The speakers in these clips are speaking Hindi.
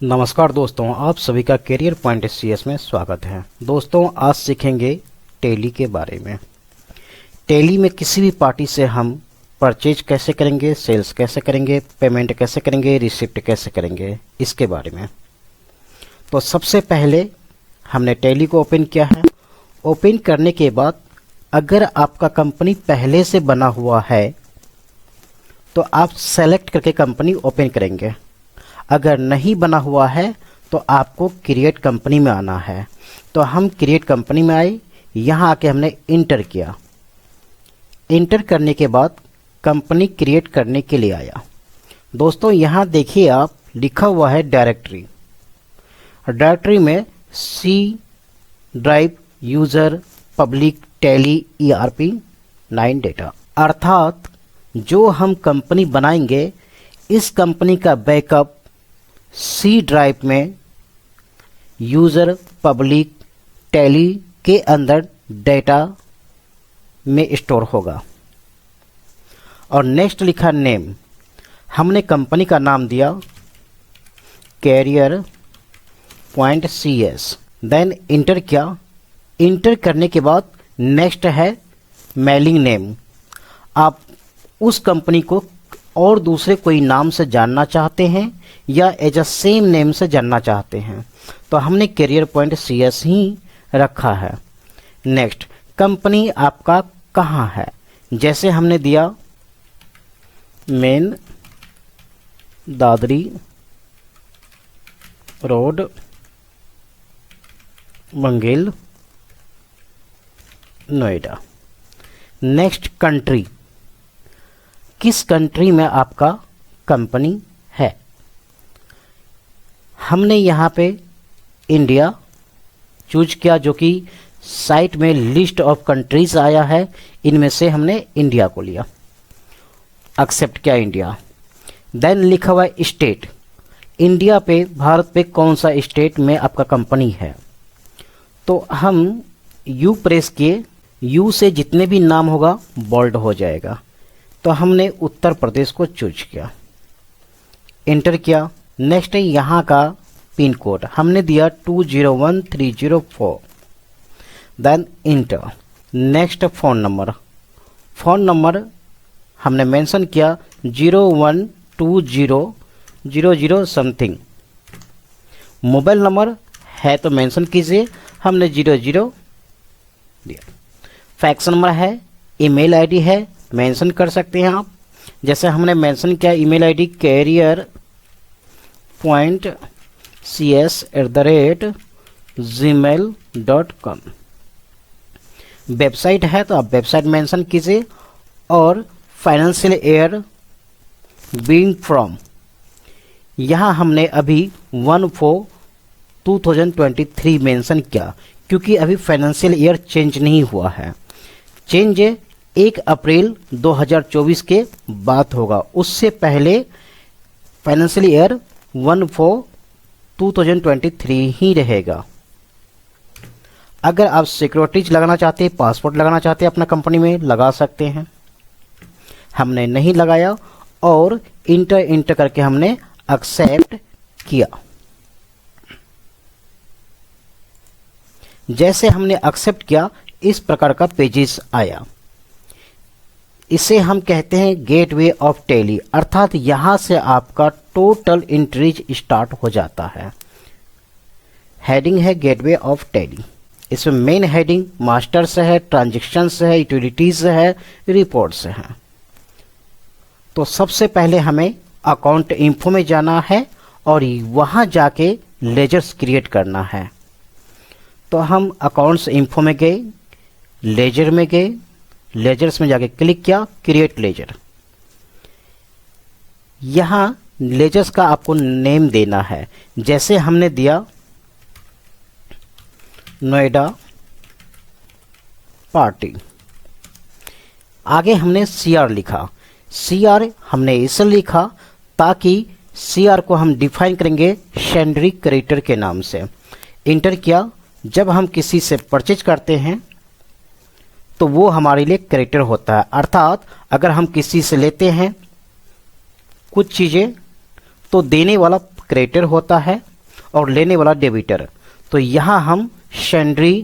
नमस्कार दोस्तों, आप सभी का करियर पॉइंट सीएस में स्वागत है। दोस्तों, आज सीखेंगे टैली के बारे में। टैली में किसी भी पार्टी से हम परचेज कैसे करेंगे, सेल्स कैसे करेंगे, पेमेंट कैसे करेंगे, रिसिप्ट कैसे करेंगे, इसके बारे में। तो सबसे पहले हमने टैली को ओपन किया है। ओपन करने के बाद अगर आपका कंपनी पहले से बना हुआ है तो आप सेलेक्ट करके कंपनी ओपन करेंगे। अगर नहीं बना हुआ है तो आपको क्रिएट कंपनी में आना है। तो हम क्रिएट कंपनी में आए, यहाँ आके हमने इंटर किया। इंटर करने के बाद कंपनी क्रिएट करने के लिए आया। दोस्तों, यहाँ देखिए आप लिखा हुआ है डायरेक्टरी। डायरेक्टरी में C drive user public Tally ERP 9 data, अर्थात जो हम कंपनी बनाएंगे इस कंपनी का बैकअप सी ड्राइव में यूज़र पब्लिक टैली के अंदर डेटा में स्टोर होगा। और नेक्स्ट लिखा नेम, हमने कंपनी का नाम दिया Career Point CS। Then enter किया। इंटर करने के बाद नेक्स्ट है मेलिंग नेम। आप उस कंपनी को और दूसरे कोई नाम से जानना चाहते हैं या एज अ सेम नेम से जानना चाहते हैं, तो हमने करियर पॉइंट CS ही रखा है। नेक्स्ट, कंपनी आपका कहाँ है, जैसे हमने दिया मेन दादरी रोड मंगेल नोएडा। नेक्स्ट, कंट्री, किस कंट्री में आपका कंपनी है। हमने यहाँ पे इंडिया चूज किया, जो कि साइट में लिस्ट ऑफ कंट्रीज आया है, इनमें से हमने इंडिया को लिया। एक्सेप्ट किया इंडिया। देन लिखा हुआ है स्टेट। इंडिया पे, भारत पे कौन सा स्टेट में आपका कंपनी है, तो हम यू प्रेस किए। यू से जितने भी नाम होगा बोल्ड हो जाएगा। तो हमने उत्तर प्रदेश को चूज किया, इंटर किया। नेक्स्ट है यहाँ का पिन कोड, हमने दिया 201304। Then enter. Next phone number, phone number हमने मेंशन किया 012000 समथिंग। मोबाइल नंबर है तो मेंशन कीजिए, हमने 00 दिया। फैक्स नंबर है, ईमेल आईडी है, मेंशन कर सकते हैं आप। जैसे हमने मेंशन किया email ID Career Point CS@gmail.com। Website है तो आप वेबसाइट मेंशन कीजिए। और फाइनेंशियल ईयर बीइंग फ्रॉम, यहाँ हमने अभी 1/4/2023 मेंशन किया, क्योंकि अभी फाइनेंशियल ईयर चेंज नहीं हुआ है। चेंज 1 अप्रैल 2024 के बाद होगा, उससे पहले फाइनेंशियल ईयर 1/4/2023 ही रहेगा। अगर आप सिक्योरिटीज लगाना चाहते हैं, पासपोर्ट लगाना चाहते हैं अपना कंपनी में, लगा सकते हैं। हमने नहीं लगाया और इंटर करके हमने एक्सेप्ट किया। जैसे हमने एक्सेप्ट किया, इस प्रकार का पेजेस आया। इसे हम कहते हैं गेटवे ऑफ टैली, अर्थात यहां से आपका टोटल एंट्रीज स्टार्ट हो जाता है। हेडिंग है गेटवे ऑफ टैली। इसमें मेन हेडिंग मास्टर्स है, ट्रांजैक्शंस है, यूटिलिटीज है, रिपोर्ट्स है। तो सबसे पहले हमें अकाउंट इन्फो में जाना है और वहां जाके लेजर्स क्रिएट करना है। तो हम अकाउंट्स इन्फो में गए, लेजर में गए, लेजर्स में जाके क्लिक किया, क्रिएट लेजर। यहां लेजर्स का आपको नेम देना है। जैसे हमने दिया नोएडा पार्टी। आगे हमने CR लिखा। CR हमने इसलिए लिखा ताकि CR को हम डिफाइन करेंगे सेंडरी क्रेडिटर के नाम से। इंटर किया। जब हम किसी से परचेज करते हैं तो वो हमारे लिए क्रेडिटर होता है, अर्थात अगर हम किसी से लेते हैं कुछ चीज़ें तो देने वाला क्रेडिटर होता है और लेने वाला डेबिटर। तो यहाँ हम सैंड्री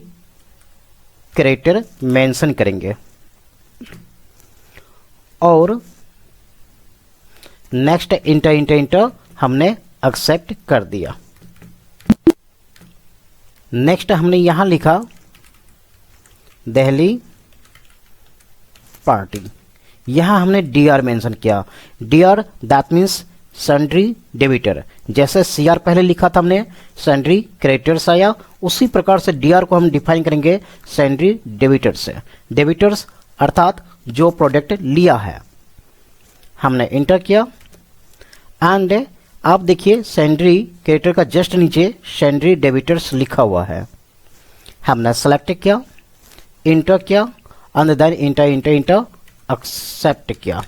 क्रेडिटर मेंशन करेंगे और नेक्स्ट इंटर इंटर इंटर हमने एक्सेप्ट कर दिया। नेक्स्ट हमने यहां लिखा दिल्ली पार्टी, यहां हमने डीआर मेंशन किया। डीआर दैट मीन्स सैंड्री डेबिटर, जैसे सीआर पहले लिखा था हमने सैंड्री क्रेडिटर्स आया, उसी प्रकार से डीआर को हम डिफाइन करेंगे सैंड्री डेबिटर्स से। डेबिटर्स अर्थात जो प्रोडक्ट लिया है। हमने इंटर किया एंड आप देखिए सैंड्री क्रेडिटर का जस्ट नीचे सैंड्री डेबिटर्स लिखा हुआ है। हमने सेलेक्ट किया, इंटर किया and then enter enter enter accept किया।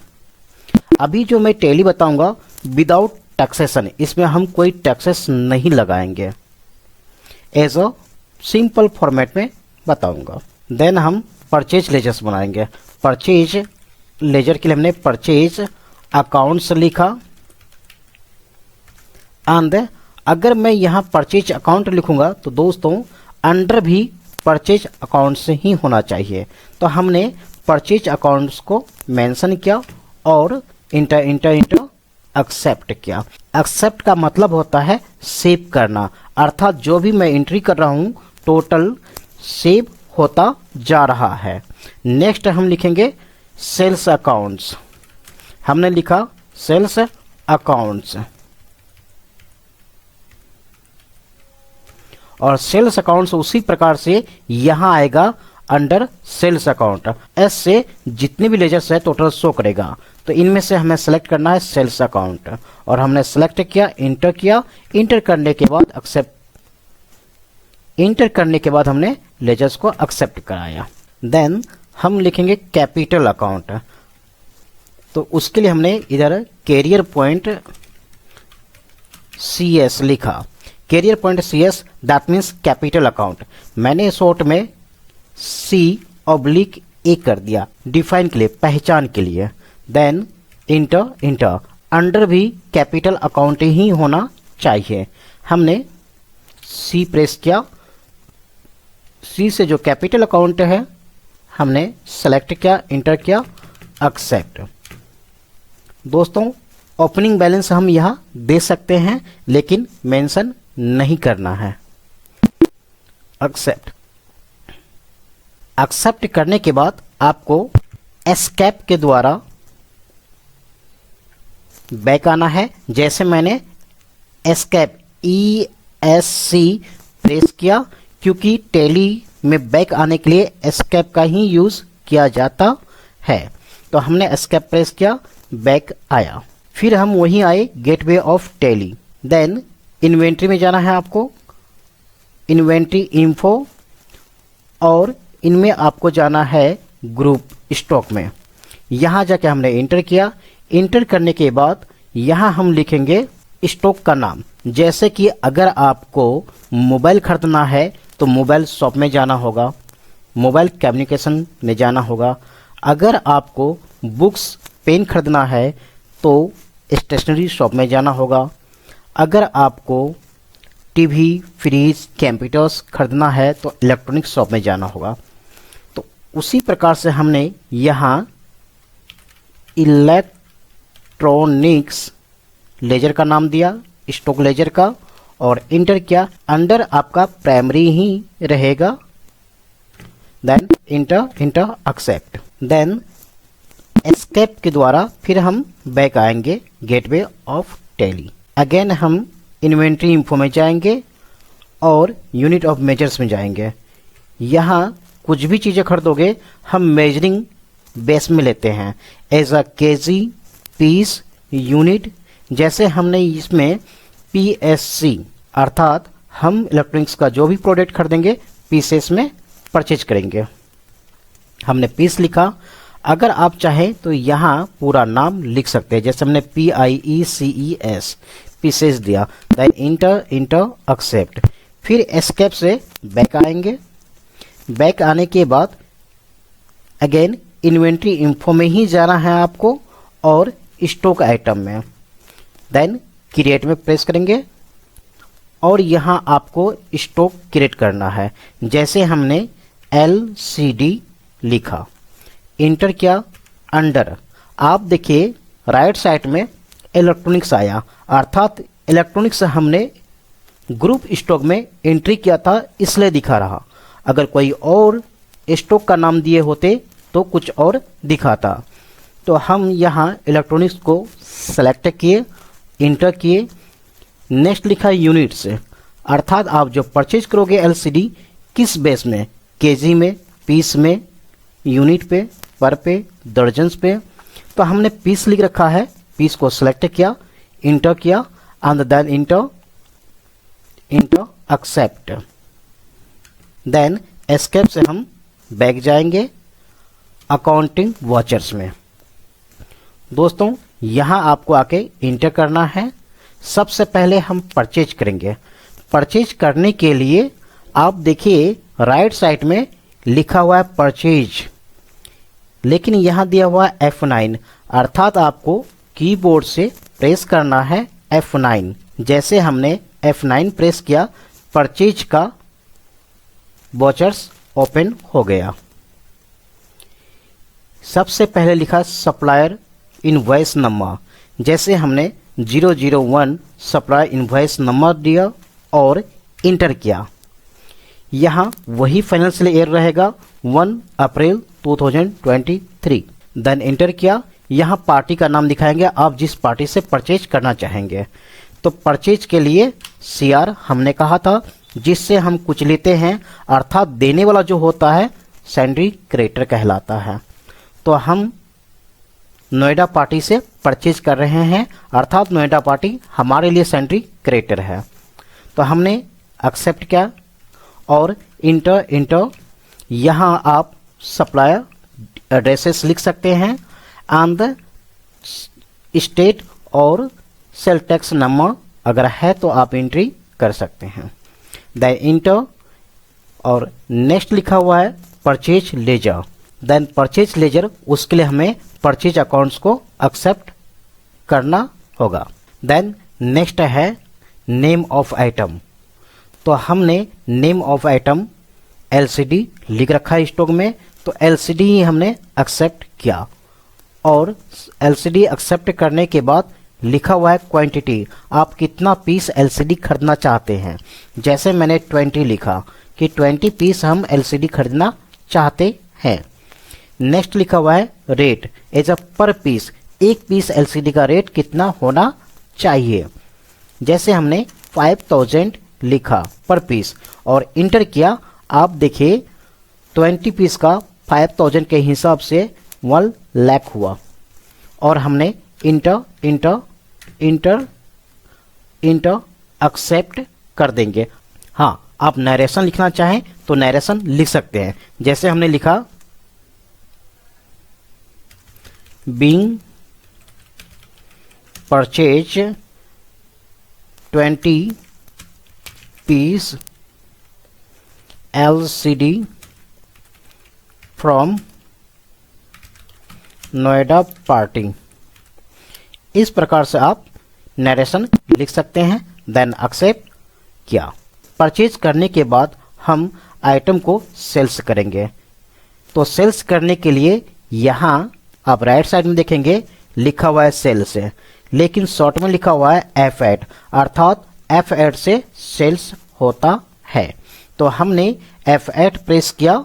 अभी जो मैं टैली बताऊंगा विदाउट टैक्सेशन, इसमें हम कोई टैक्सेस नहीं लगाएंगे, एज अ सिंपल फॉर्मेट में बताऊंगा। देन हम परचेज लेजर्स बनाएंगे। परचेज लेजर के लिए हमने परचेज अकाउंट्स लिखा एंड अगर मैं यहाँ परचेज अकाउंट लिखूंगा तो दोस्तों अंडर भी परचेज अकाउंट्स ही होना चाहिए। तो हमने परचेज अकाउंट्स को मेंशन किया और इंटर इंटर इंटर एक्सेप्ट किया। एक्सेप्ट का मतलब होता है सेव करना, अर्थात जो भी मैं एंट्री कर रहा हूँ टोटल सेव होता जा रहा है। नेक्स्ट हम लिखेंगे सेल्स अकाउंट्स। हमने लिखा सेल्स अकाउंट्स और सेल्स अकाउंट्स उसी प्रकार से यहां आएगा अंडर सेल्स अकाउंट। एस से जितने भी लेजर्स है टोटल शो करेगा, तो इनमें से हमें सेलेक्ट करना है सेल्स अकाउंट और हमने सेलेक्ट किया, इंटर किया। इंटर करने के बाद एक्सेप्ट, इंटर करने के बाद हमने लेजर्स को एक्सेप्ट कराया। देन हम लिखेंगे कैपिटल अकाउंट। तो उसके लिए हमने इधर कैरियर पॉइंट CS लिखा। Career Point CS that means capital account. मैंने शॉर्ट में C/A कर दिया डिफाइन के लिए, पहचान के लिए। देन इंटर इंटर, अंडर भी कैपिटल अकाउंट ही होना चाहिए। हमने C प्रेस किया, C से जो कैपिटल अकाउंट है हमने सेलेक्ट किया, इंटर किया, एक्सेप्ट। दोस्तों ओपनिंग बैलेंस हम यहां दे सकते हैं लेकिन मेंशन नहीं करना है। एक्सेप्ट, एक्सेप्ट करने के बाद आपको एस्केप के द्वारा बैक आना है। जैसे मैंने एस्केप ESC प्रेस किया, क्योंकि टैली में बैक आने के लिए एस्केप का ही यूज किया जाता है। तो हमने एस्केप प्रेस किया, बैक आया। फिर हम वहीं आए gateway of Tally. Then inventory में जाना है आपको, इन्वेंट्री इन्फो, और इनमें आपको जाना है ग्रुप स्टॉक में। यहाँ जाके हमने इंटर किया। इंटर करने के बाद यहाँ हम लिखेंगे स्टॉक का नाम। जैसे कि अगर आपको मोबाइल खरीदना है तो मोबाइल शॉप में जाना होगा, मोबाइल कम्युनिकेशन में जाना होगा। अगर आपको बुक्स पेन खरीदना है तो स्टेशनरी शॉप में जाना होगा। अगर आपको टीवी, फ्रिज, कंप्यूटर्स खरीदना है तो इलेक्ट्रॉनिक शॉप में जाना होगा। तो उसी प्रकार से हमने यहाँ इलेक्ट्रॉनिक्स लेजर का नाम दिया, स्टॉक लेजर का, और इंटर किया। अंडर आपका प्राइमरी ही रहेगा। Then enter enter accept. Then escape के द्वारा फिर हम बैक आएंगे गेटवे ऑफ टैली। अगेन हम इन्वेंट्री इन्फो में जाएंगे और यूनिट ऑफ मेजर्स में जाएंगे। यहाँ कुछ भी चीज़ें खरीदोगे हम मेजरिंग बेस में लेते हैं, as a KG, piece, unit. जैसे हमने इसमें PSC अर्थात हम इलेक्ट्रॉनिक्स का जो भी प्रोडक्ट खरीदेंगे पीसेस में परचेज करेंगे। हमने पीस लिखा। अगर आप चाहें तो यहाँ पूरा नाम लिख सकते हैं, जैसे हमने PIECES पीसेस दिया। Then enter enter accept. फिर एस्केप से बैक आएंगे। बैक आने के बाद अगेन इन्वेंट्री इन्फो में ही जाना है आपको और स्टॉक आइटम में। देन क्रिएट में प्रेस करेंगे और यहाँ आपको स्टॉक क्रिएट करना है। जैसे हमने LCD लिखा, इंटर किया, अंडर आप देखिए राइट साइड में इलेक्ट्रॉनिक्स आया, अर्थात इलेक्ट्रॉनिक्स हमने ग्रुप स्टॉक में एंट्री किया था इसलिए दिखा रहा। अगर कोई और स्टॉक का नाम दिए होते तो कुछ और दिखाता। तो हम यहाँ इलेक्ट्रॉनिक्स को सेलेक्ट किए, इंटर किए, नेक्स्ट लिखा यूनिट्स, अर्थात आप जो परचेज करोगे LCD किस बेस में, केजी में, पीस में, यूनिट पे, पर पे, दर्जन्स पे। तो हमने पीस लिख रखा है, पीस को सिलेक्ट किया, इंटर किया and then enter accept, then escape से हम बैक जाएंगे अकाउंटिंग वाचर्स में। दोस्तों यहाँ आपको आके इंटर करना है। सबसे पहले हम परचेज करेंगे। परचेज करने के लिए आप देखिए राइट साइड में लिखा हुआ है परचेज, लेकिन यहाँ दिया हुआ है F9, अर्थात आपको कीबोर्ड से प्रेस करना है F9। जैसे हमने F9 प्रेस किया, परचेज का वाचर्स ओपन हो गया। सबसे पहले लिखा सप्लायर इनवॉइस नंबर, जैसे हमने 001 सप्लायर इनवॉइस नंबर दिया और इंटर किया। यहाँ वही फाइनेंशियल ईयर रहेगा 1 अप्रैल 2023, देन इंटर किया। यहाँ पार्टी का नाम दिखाएंगे, आप जिस पार्टी से परचेज करना चाहेंगे। तो परचेज के लिए CR हमने कहा था, जिससे हम कुछ लेते हैं, अर्थात देने वाला जो होता है सेंड्री क्रेडिटर कहलाता है। तो हम नोएडा पार्टी से परचेज कर रहे हैं, अर्थात नोएडा पार्टी हमारे लिए सेंट्री क्रेडिटर है। तो हमने एक्सेप्ट किया और इंटर यहाँ आप सप्लायर एड्रेसेस लिख सकते हैं एंड स्टेट और सेल टैक्स नंबर अगर है तो आप एंट्री कर सकते हैं। देन इंटर और नेक्स्ट लिखा हुआ है purchase ledger, then purchase ledger, उसके लिए हमें परचेज अकाउंट्स को एक्सेप्ट करना होगा। देन नेक्स्ट है नेम ऑफ आइटम, तो हमने नेम ऑफ आइटम LCD लिख रखा है स्टॉक में, तो LCD ही हमने एक्सेप्ट किया और LCD एक्सेप्ट करने के बाद लिखा हुआ है क्वांटिटी, आप कितना पीस LCD खरीदना चाहते हैं। जैसे मैंने 20 लिखा कि 20 पीस हम LCD खरीदना चाहते हैं। नेक्स्ट लिखा हुआ है रेट एज अ पर पीस, एक पीस LCD का रेट कितना होना चाहिए। जैसे हमने 5000 लिखा पर पीस और इंटर किया, आप देखिए 20 पीस का 5000 के हिसाब से 1 लाख हुआ और हमने इंटर एक्सेप्ट कर देंगे। हाँ, आप नरेशन लिखना चाहें तो नरेशन लिख सकते हैं। जैसे हमने लिखा being purchase 20 piece LCD from Noida party. इस प्रकार से आप नरेशन लिख सकते हैं। देन एक्सेप्ट किया। परचेज करने के बाद हम आइटम को सेल्स करेंगे। तो सेल्स करने के लिए यहाँ आप राइट साइड में देखेंगे लिखा हुआ है सेल्स है, लेकिन शॉर्ट में लिखा हुआ है F8, अर्थात F8 से सेल्स होता है। तो हमने F8 प्रेस किया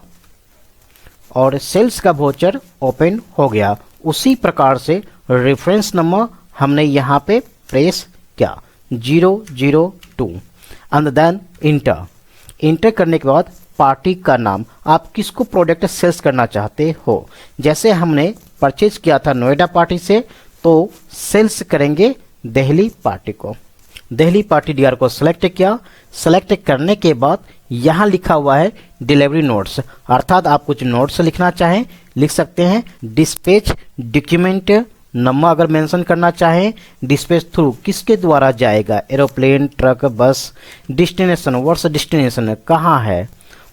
और सेल्स का वाउचर ओपन हो गया। उसी प्रकार से रेफरेंस नंबर हमने यहाँ पे प्रेस किया 002 एंड देन इंटर करने के बाद पार्टी का नाम, आप किसको प्रोडक्ट सेल्स करना चाहते हो। जैसे हमने परचेज किया था नोएडा पार्टी से, तो सेल्स करेंगे दिल्ली पार्टी को। दिल्ली पार्टी डीआर को सिलेक्ट किया। सिलेक्ट करने के बाद यहाँ लिखा हुआ है डिलीवरी नोट्स, अर्थात आप कुछ नोट्स लिखना चाहें लिख सकते हैं। डिस्पैच डॉक्यूमेंट नंबर अगर मेंशन करना चाहें, डिस्पैच थ्रू किसके द्वारा जाएगा, एरोप्लेन, ट्रक, बस, डेस्टिनेशन, वर्ष डेस्टिनेशन कहाँ है,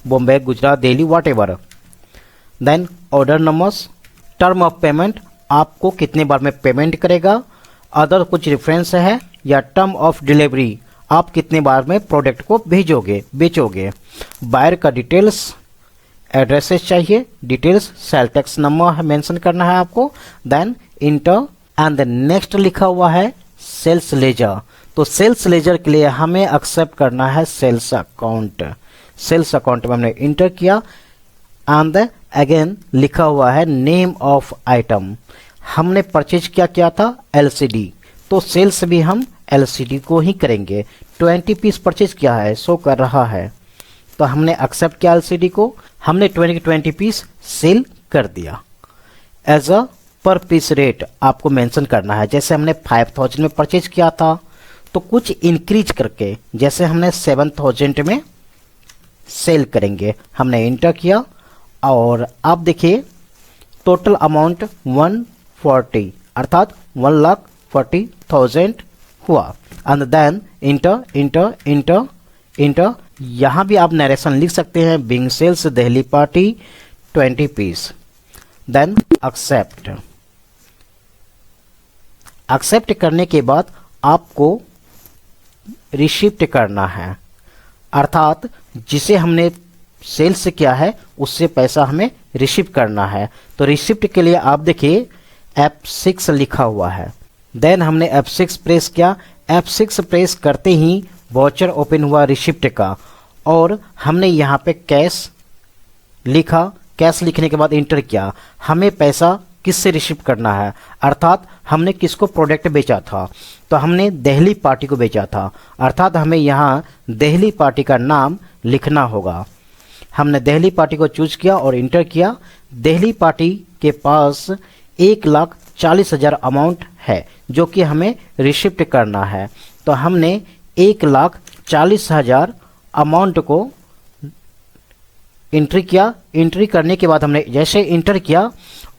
Bombay, Gujarat, Delhi, whatever. Then order numbers, term of payment, आपको कितने बार में पेमेंट करेगा, अदर कुछ रेफरेंस है या टर्म ऑफ डिलीवरी, आप कितने बार में प्रोडक्ट को बेचोगे। बायर का डिटेल्स, एड्रेसेस चाहिए, details, sale tax number mention करना है आपको, देन इंटर एंड नेक्स्ट लिखा हुआ है सेल्स लेजर। तो सेल्स लेजर के लिए हमें एक्सेप्ट करना है सेल्स अकाउंट। सेल्स अकाउंट में हमने इंटर किया एंड अगेन लिखा हुआ है नेम ऑफ आइटम। हमने परचेज क्या था, एलसीडी, तो सेल्स भी हम एलसीडी को ही करेंगे। 20 पीस परचेज किया है, शो कर रहा है, तो हमने एक्सेप्ट किया एलसीडी को, हमने 20 पीस सेल कर दिया। एज अ पर पीस रेट आपको मेंशन करना है। जैसे हमने 5000 में परचेज किया था तो कुछ इंक्रीज करके जैसे हमने 7000 में सेल करेंगे। हमने इंटर किया और आप देखिए टोटल अमाउंट 140 अर्थात 1,40,000 हुआ। And then enter enter enter enter, यहाँ भी आप नरेशन लिख सकते हैं, being sales Delhi party 20 piece, then accept. Accept करने के बाद आपको रिसिप्ट करना है, अर्थात जिसे हमने सेल्स किया है उससे पैसा हमें रिसिप्ट करना है। तो रिसिप्ट के लिए आप देखिए F6 लिखा हुआ है, देन हमने F6 प्रेस किया। F6 प्रेस करते ही वाउचर ओपन हुआ रिसिप्ट का, और हमने यहाँ पे कैश लिखा। कैश लिखने के बाद इंटर किया। हमें पैसा किससे रिसिप्ट करना है, अर्थात हमने किसको प्रोडक्ट बेचा था, तो हमने दिल्ली पार्टी को बेचा था, अर्थात हमें यहाँ दिल्ली पार्टी का नाम लिखना होगा। हमने दिल्ली पार्टी को चूज किया और इंटर किया। दिल्ली पार्टी के पास 1,40,000 अमाउंट है जो कि हमें रिसिप्ट करना है, तो हमने 1,40,000 अमाउंट को एंट्री किया। एंट्री करने के बाद हमने जैसे इंटर किया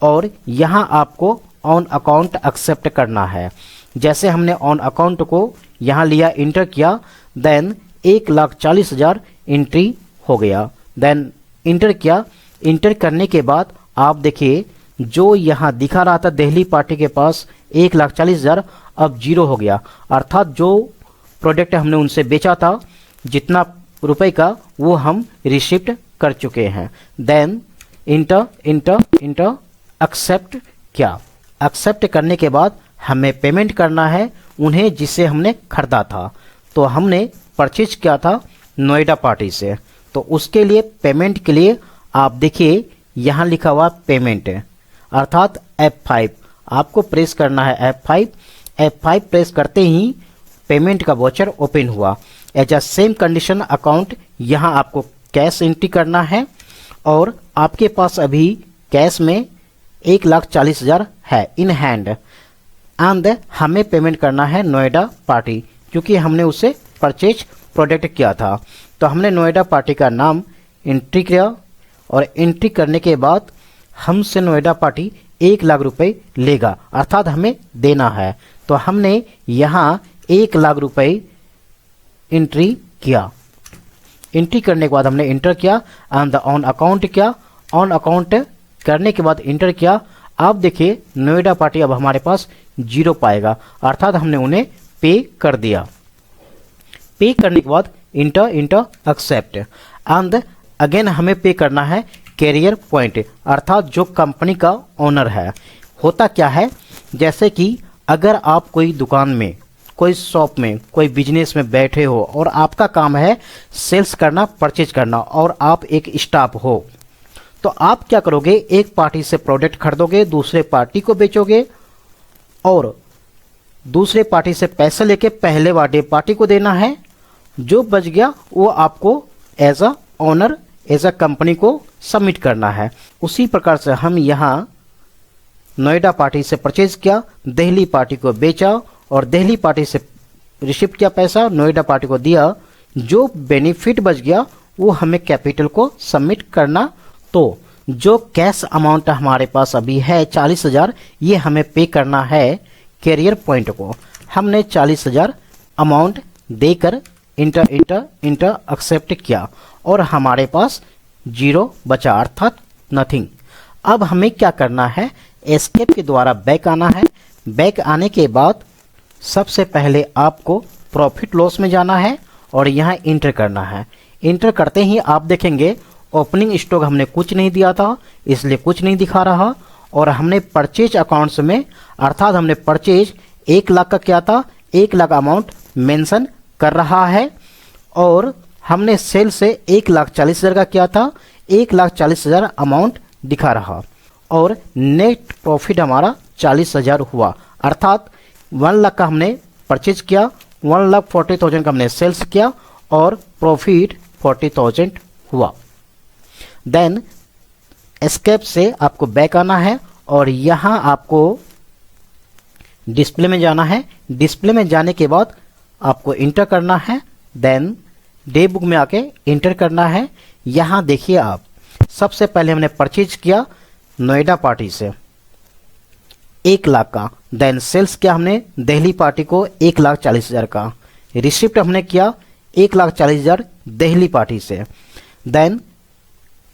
और यहाँ आपको ऑन अकाउंट एक्सेप्ट करना है। जैसे हमने ऑन अकाउंट को यहाँ लिया, इंटर किया, देन 1,40,000 एंट्री हो गया। देन इंटर किया। इंटर करने के बाद आप देखिए जो यहाँ दिखा रहा था दिल्ली पार्टी के पास 1,40,000 अब जीरो हो गया, अर्थात जो प्रोडक्ट हमने उनसे बेचा था जितना रुपए का वो हम रिसिप्ट कर चुके हैं। Then enter enter enter accept किया। एक्सेप्ट करने के बाद हमें पेमेंट करना है उन्हें जिसे हमने खरीदा था। तो हमने परचेज किया था नोएडा पार्टी से, तो उसके लिए पेमेंट के लिए आप देखिए यहाँ लिखा हुआ पेमेंट अर्थात F5 आपको प्रेस करना है। F5 प्रेस करते ही पेमेंट का वाउचर ओपन हुआ। As a same condition account यहाँ आपको कैश एंट्री करना है और आपके पास अभी कैश में 1,40,000 है इन हैंड, एंड हमें पेमेंट करना है नोएडा पार्टी क्योंकि हमने उसे परचेज प्रोडक्ट किया था। तो हमने नोएडा पार्टी का नाम एंट्री किया और एंट्री करने के बाद हमसे नोएडा पार्टी 1,00,000 रुपए लेगा, अर्थात हमें देना है। तो हमने यहाँ 1,00,000 रुपए एंट्री किया। एंट्री करने के बाद हमने इंटर किया एंड ऑन अकाउंट किया। ऑन अकाउंट करने के बाद इंटर किया। आप देखिए नोएडा पार्टी अब हमारे पास जीरो पाएगा, अर्थात हमने उन्हें पे कर दिया। पे करने के बाद enter enter accept and again हमें पे करना है कैरियर पॉइंट, अर्थात जो कंपनी का ओनर है। होता क्या है, जैसे कि अगर आप कोई दुकान में, कोई शॉप में, कोई बिजनेस में बैठे हो और आपका काम है सेल्स करना, परचेज करना और आप एक स्टाफ हो, तो आप क्या करोगे, एक पार्टी से प्रोडक्ट खरीदोगे, दूसरे पार्टी को बेचोगे और दूसरे पार्टी से पैसे लेके पहले वाले पार्टी को देना है। जो बच गया वो आपको as a owner, as a company को सबमिट करना है। उसी प्रकार से हम यहाँ नोएडा पार्टी से परचेज किया, दिल्ली पार्टी को बेचा और दिल्ली पार्टी से रिसिप्ट किया पैसा, नोएडा पार्टी को दिया। जो बेनिफिट बच गया वो हमें कैपिटल को सबमिट करना। तो जो कैश अमाउंट हमारे पास अभी है 40,000, ये हमें पे करना है कैरियर पॉइंट को। हमने 40,000 अमाउंट देकर इंटर इंटर इंटर एक्सेप्ट किया और हमारे पास जीरो बचा, अर्थात नथिंग। अब हमें क्या करना है, एस्केप के द्वारा बैक आना है। बैक आने के बाद सबसे पहले आपको प्रॉफिट लॉस में जाना है और यहाँ इंटर करना है। इंटर करते ही आप देखेंगे ओपनिंग स्टॉक हमने कुछ नहीं दिया था, इसलिए कुछ नहीं दिखा रहा। और हमने परचेज अकाउंट्स में अर्थात हमने परचेज 1 लाख का क्या था, 1 लाख अमाउंट मेंशन कर रहा है। और हमने सेल से 1,40,000 का क्या था, 1,40,000 अमाउंट दिखा रहा। और नेट प्रॉफिट हमारा 40,000 हुआ, अर्थात 1 लाख का हमने परचेज किया, 1,40,000 का हमने सेल्स किया और प्रॉफिट 40,000 हुआ। देन एस्केप से आपको बैक आना है और यहाँ आपको डिस्प्ले में जाना है। डिस्प्ले में जाने के बाद आपको इंटर करना है। देन डे बुक में आके इंटर करना है। यहाँ देखिए आप, सबसे पहले हमने परचेज किया नोएडा पार्टी से 1 लाख का। देन सेल्स किया हमने दिल्ली पार्टी को 1,40,000 का। रिसिप्ट हमने किया 1,40,000 दिल्ली पार्टी से। देन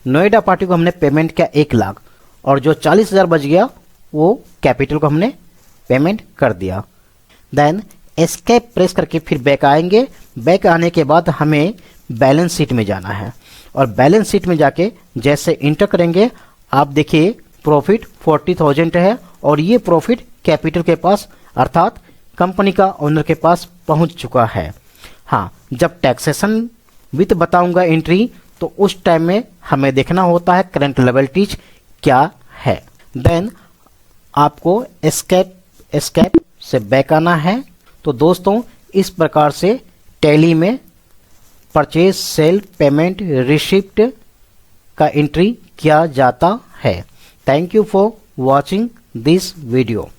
नोएडा पार्टी को हमने पेमेंट किया 1 लाख और जो 40,000 बच गया वो कैपिटल को हमने पेमेंट कर दिया। देन एस्केप प्रेस करके फिर बैक आएंगे। बैक आने के बाद हमें बैलेंस शीट में जाना है और बैलेंस शीट में जाके जैसे इंटर करेंगे आप देखिए प्रॉफिट 40,000 है और ये प्रॉफिट कैपिटल के पास अर्थात कंपनी का ओनर के पास पहुंच चुका है। हाँ, जब टैक्सेशन विथ बताऊंगा एंट्री तो उस टाइम में हमें देखना होता है करंट लायबिलिटीज क्या है। देन आपको एस्केप से बैक आना है। तो दोस्तों इस प्रकार से टैली में परचेज, सेल, पेमेंट, रिसिप्ट का एंट्री किया जाता है। Thank you for watching this video.